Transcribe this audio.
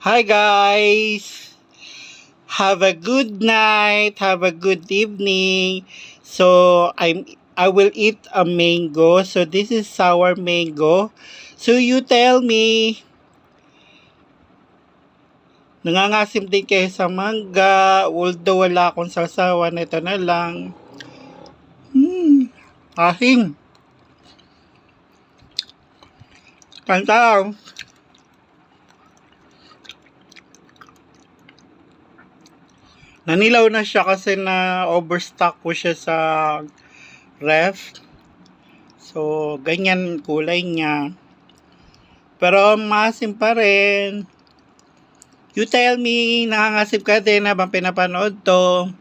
Hi guys! Have a good night, have a good evening. So I will eat a mango. So this is sour mango. So you tell me, nangangasim din kayo sa mangga, although wala akong sasawan, ito na lang. Asim. Kantaw. Nanilaw na siya kasi na overstock ko siya sa ref. So, ganyan kulay niya. Pero maasim pa rin. You tell me, nangangasip ka din habang pinapanood to.